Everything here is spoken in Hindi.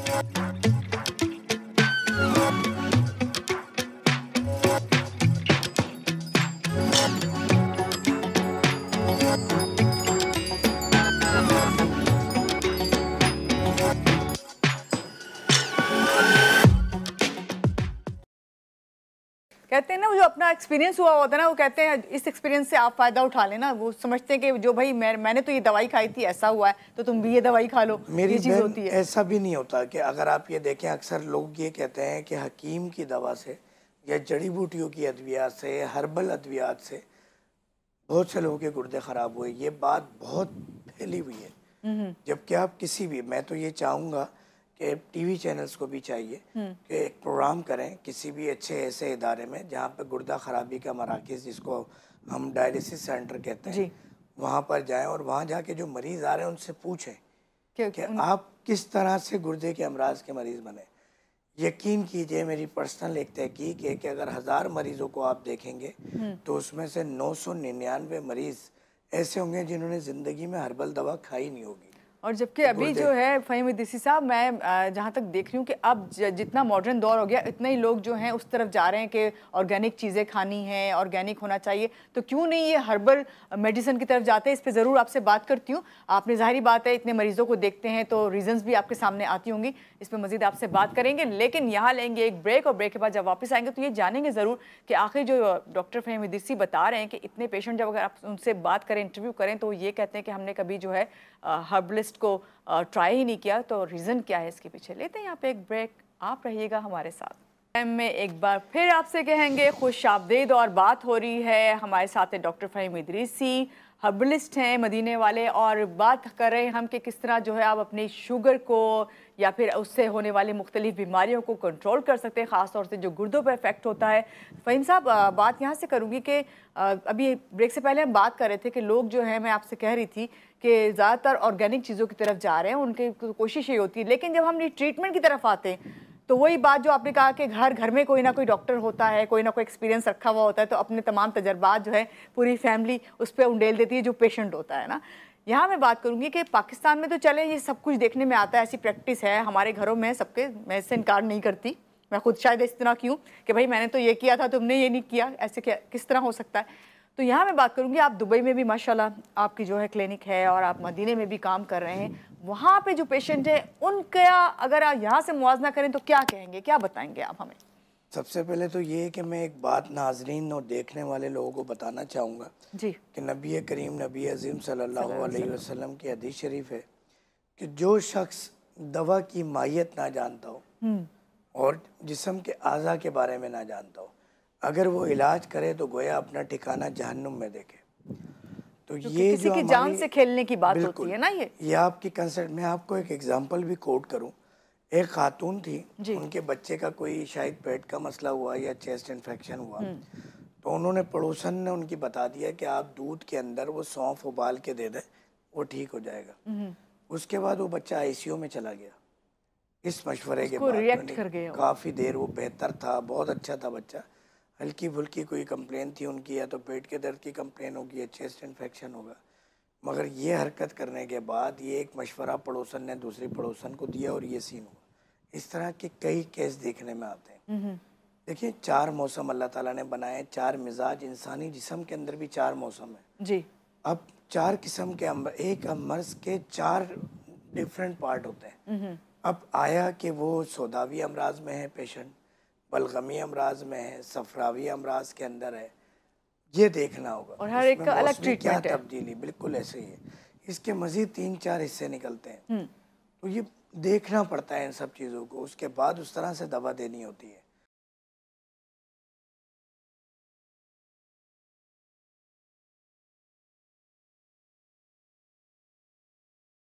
कहते हैं ना, वो जो अपना एक्सपीरियंस हुआ होता है ना, वो कहते हैं इस एक्सपीरियंस से आप फ़ायदा उठा लेना। वो समझते हैं कि जो भाई मैंने तो ये दवाई खाई थी, ऐसा हुआ है, तो तुम भी ये दवाई खा लो। मेरी चीज़ होती है। ऐसा भी नहीं होता कि अगर आप ये देखें, अक्सर लोग ये कहते हैं कि हकीम की दवा से या जड़ी बूटियों की अद्वियात से, हर्बल अद्वियात से बहुत से लोगों के गुर्दे ख़राब हुए। ये बात बहुत फैली हुई है। जबकि आप किसी भी, मैं तो ये चाहूँगा कि टीवी चैनल्स को भी चाहिए कि एक प्रोग्राम करें किसी भी अच्छे ऐसे इदारे में जहाँ पे गुर्दा खराबी का मराकज़, जिसको हम डायलिसिस सेंटर कहते हैं, वहाँ पर जाएं और वहाँ जाके जो मरीज़ आ रहे हैं उनसे पूछें कि आप किस तरह से गुर्दे के अमराज के मरीज़ बने। यकीन कीजिए, मेरी पर्सनल एक तहकीक है कि अगर 1000 मरीज़ों को आप देखेंगे तो उसमें से 999 मरीज़ ऐसे होंगे जिन्होंने ज़िंदगी में हर्बल दवा खाई नहीं होगी। और जबकि अभी जो है फ़हीम इदरीसी साहब, मैं जहाँ तक देख रही हूँ कि अब जितना मॉडर्न दौर हो गया, इतने ही लोग जो हैं उस तरफ जा रहे हैं कि ऑर्गेनिक चीज़ें खानी हैं, ऑर्गेनिक होना चाहिए। तो क्यों नहीं ये हर्बल मेडिसिन की तरफ जाते हैं? इस पे ज़रूर आपसे बात करती हूँ। आपने, ज़ाहिर बात है, इतने मरीज़ों को देखते हैं तो रीज़न्स भी आपके सामने आती होंगी। इस पर मज़ीद आपसे बात करेंगे, लेकिन यहाँ लेंगे एक ब्रेक, और ब्रेक के बाद जब वापस आएंगे तो ये जानेंगे ज़रूर कि आखिर जो डॉक्टर फ़हीम इदरीसी बता रहे हैं कि इतने पेशेंट जब अगर आप उनसे बात करें, इंटरव्यू करें, तो ये कहते हैं कि हमने कभी जो है हर्बलिस्ट को ट्राई ही नहीं किया। तो रीज़न क्या है इसके पीछे? लेते हैं यहाँ पे एक ब्रेक, आप रहिएगा हमारे साथ। में एक बार फिर आपसे कहेंगे खुश आमदीद, और बात हो रही है, हमारे साथ है डॉक्टर फ़हीम इदरीसी, हर्बलिस्ट हैं मदीने वाले, और बात कर रहे हैं हम कि किस तरह जो है आप अपनी शुगर को या फिर उससे होने वाली मुख्तलिफ बीमारियों को कंट्रोल कर सकते हैं, ख़ास तौर से जो गुर्दों पर इफेक्ट होता है। फ़हीम साहब, बात यहाँ से करूँगी कि अभी ब्रेक से पहले हम बात कर रहे थे कि लोग जो है, मैं आपसे कह रही थी कि ज़्यादातर ऑर्गेनिक चीज़ों की तरफ जा रहे हैं, उनकी कोशिश ये होती है। लेकिन जब हम ट्रीटमेंट की तरफ आते हैं तो वही बात जो आपने कहा कि घर घर में कोई ना कोई डॉक्टर होता है, कोई ना कोई एक्सपीरियंस रखा हुआ होता है, तो अपने तमाम तजर्बात जो है पूरी फैमिली उस पर उंडेल देती है जो पेशेंट होता है ना। यहाँ मैं बात करूँगी कि पाकिस्तान में तो चले ये सब कुछ देखने में आता है, ऐसी प्रैक्टिस है हमारे घरों में सबके, मैं इससे इनकार नहीं करती। मैं खुद शायद इस तरह की हूँ कि भाई मैंने तो ये किया था, तुमने ये नहीं किया, ऐसे क्या किस तरह हो सकता है। तो यहाँ मैं बात करूँगी, आप दुबई में भी माशाल्लाह आपकी जो है क्लिनिक है, और आप मदीने में भी काम कर रहे हैं। वहाँ पे जो पेशेंट है उनका अगर आप यहाँ से मुआवजा करें तो क्या कहेंगे, क्या बताएंगे आप हमें? सबसे पहले तो ये है कि मैं एक बात नाजरीन और देखने वाले लोगों को बताना चाहूँगा जी, कि नबी करीम नबी अज़ीम सल्लल्लाहु अलैहि वसल्लम की हदीस शरीफ है कि जो शख्स दवा की माहियत ना जानता हो और जिस्म के आज़ा के बारे में ना जानता हो, अगर वो इलाज करे तो गोया अपना ठिकाना जहन्नुम में देखे। तो ये किसी जो की जान से खेलने की बात होती है ना, ये आपकी कंसर्ट। मैं आपको एक एग्जांपल भी कोट करूं। एक खातून थी, उनके बच्चे का कोई शायद पेट का मसला हुआ या चेस्ट इन्फेक्शन हुआ, तो उन्होंने, पड़ोसन ने उनकी बता दिया कि आप दूध के अंदर वो सौंफ उबाल के दे दें, वो ठीक हो जाएगा। उसके बाद वो बच्चा आईसीयू में चला गया। इस मशवरे के बाद रिएक्ट कर गए काफ़ी देर वो बेहतर था, बहुत अच्छा था बच्चा। हल्की फुल्की कोई कंप्लेन थी उनकी, या तो पेट के दर्द की कंप्लेन होगी या चेस्ट इन्फेक्शन होगा, मगर ये हरकत करने के बाद ये एक मशवरा पड़ोसन ने दूसरी पड़ोसन को दिया और ये सीन हुआ। इस तरह के कई केस देखने में आते हैं। देखिए, 4 मौसम अल्लाह ताला ने बनाए, 4 मिजाज, इंसानी जिस्म के अंदर भी 4 मौसम है जी। अब 4 किस्म के एक मर्ज के 4 डिफरेंट पार्ट होते हैं। अब आया कि वो सौदावी अमराज में है पेशेंट, बलगमी अमराज में है, सफरावी अमराज के अंदर है, ये देखना होगा। और हर एक का अलग ट्रीटमेंट है। तब्दीली बिल्कुल ऐसे ही है। इसके मजीद 3-4 हिस्से निकलते हैं, तो ये देखना पड़ता है इन सब चीज़ों को, उसके बाद उस तरह से दवा देनी होती है।